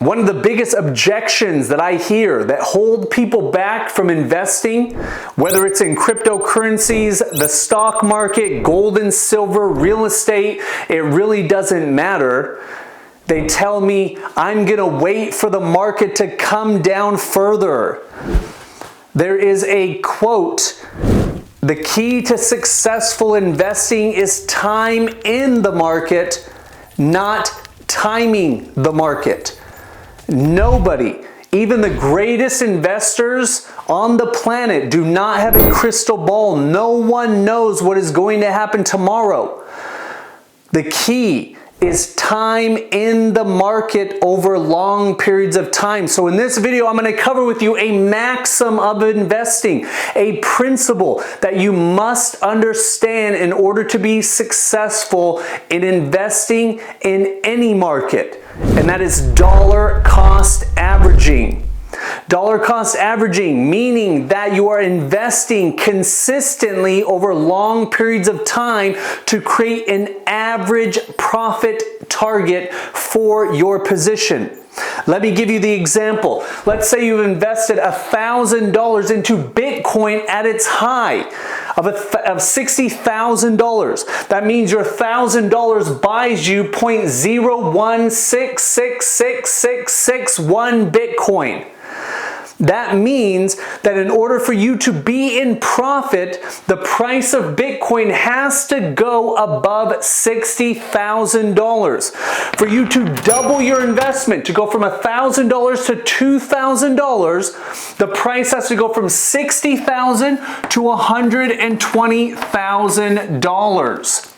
One of the biggest objections that I hear that hold people back from investing, whether it's in cryptocurrencies, the stock market, gold and silver, real estate, it really doesn't matter. They tell me, I'm going to wait for the market to come down further. There is a quote, the key to successful investing is time in the market, not timing the market. Nobody, even the greatest investors on the planet, do not have a crystal ball. No one knows what is going to happen tomorrow. The key is time in the market over long periods of time. So in this video, I'm going to cover with you a maxim of investing, a principle that you must understand in order to be successful in investing in any market, and that is dollar cost averaging. Dollar cost averaging, meaning that you are investing consistently over long periods of time to create an average profit target for your position. Let me give you the example. Let's say you've invested $1,000 into Bitcoin at its high of $60,000. That means your $1,000 buys you 0.016666661 Bitcoin. That means that in order for you to be in profit, the price of Bitcoin has to go above $60,000. For you to double your investment, to go from $1,000 to $2,000, the price has to go from $60,000 to $120,000.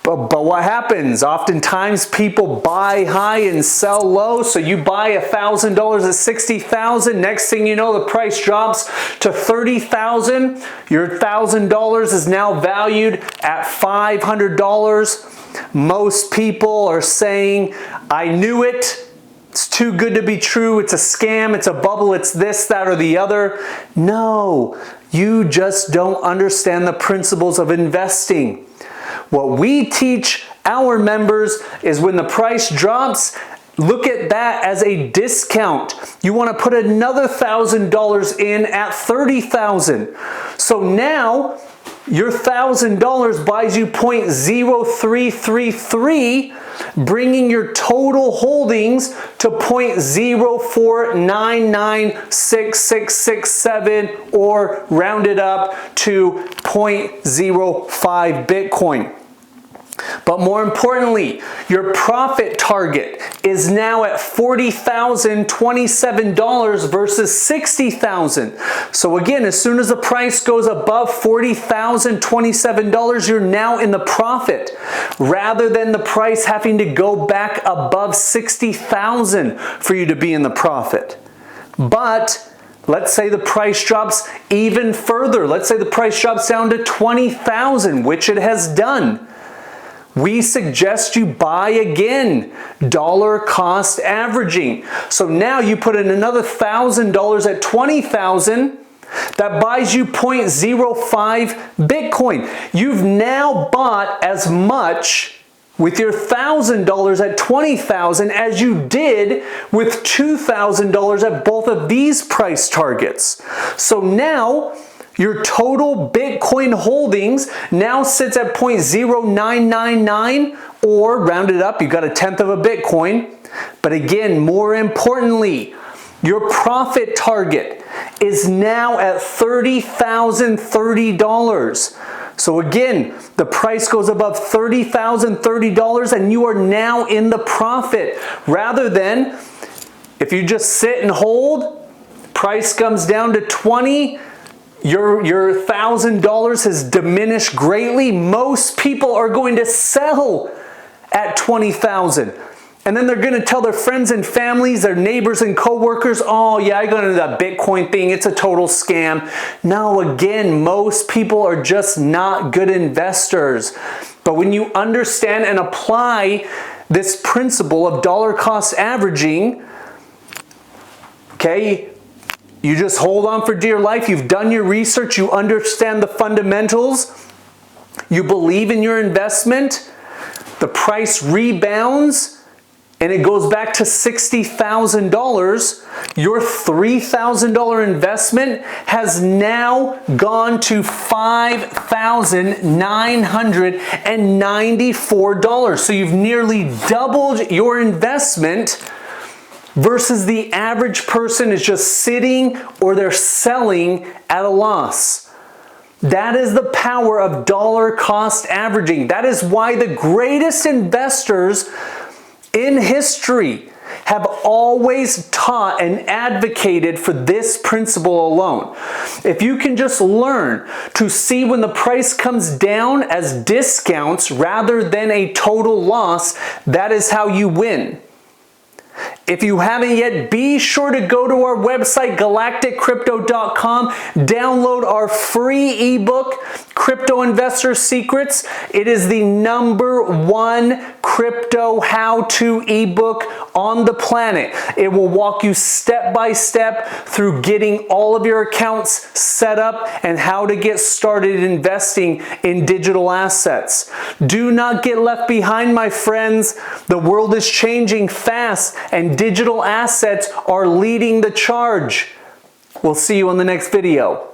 But what happens? Oftentimes people buy high and sell low. So you buy $1,000 at $60,000. Next thing you know, the price drops to $30,000. Your $1,000 is now valued at $500. Most people are saying, I knew it. It's too good to be true. It's a scam. It's a bubble. It's this, that, or the other. No, you just don't understand the principles of investing. What we teach our members is when the price drops, look at that as a discount. You want to put another $1,000 in at $30,000. So now your $1,000 buys you 0.0333, bringing your total holdings to 0.04996667, or round it up to 0.05 Bitcoin. But more importantly, your profit target is now at $40,027 versus $60,000. So again, as soon as the price goes above $40,027, you're now in the profit, rather than the price having to go back above $60,000 for you to be in the profit. But let's say the price drops even further. Let's say the price drops down to $20,000, which it has done. We suggest you buy again, dollar cost averaging. So now you put in another $1,000 at $20,000. That buys you 0.05 Bitcoin. You've now bought as much with your $1,000 at $20,000 as you did with $2,000 at both of these price targets. So now your total Bitcoin holdings now sits at 0.0999, or rounded up, you got 1/10 of a Bitcoin. But again, more importantly, your profit target is now at $30,030. So again, the price goes above $30,030 and you are now in the profit. Rather than, if you just sit and hold, price comes down to 20, your $1,000 has diminished greatly. Most people are going to sell at $20,000. And then they're going to tell their friends and families, their neighbors and coworkers, oh yeah, I got into that Bitcoin thing, it's a total scam. No, again, most people are just not good investors. But when you understand and apply this principle of dollar cost averaging, okay, you just hold on for dear life. You've done your research. You understand the fundamentals. You believe in your investment. The price rebounds. and it goes back to $60,000, your $3,000 investment has now gone to $5,994. So you've nearly doubled your investment versus the average person is just sitting or they're selling at a loss. That is the power of dollar cost averaging. That is why the greatest investors in history have always taught and advocated for this principle alone. If you can just learn to see when the price comes down as discounts rather than a total loss, that is how you win. If you haven't yet, be sure to go to our website, galacticcrypto.com, download our free ebook, Crypto Investor Secrets. It is the #1 crypto how-to ebook on the planet. It will walk you step by step through getting all of your accounts set up and how to get started investing in digital assets. Do not get left behind, my friends. The world is changing fast, and digital assets are leading the charge. We'll see you on the next video.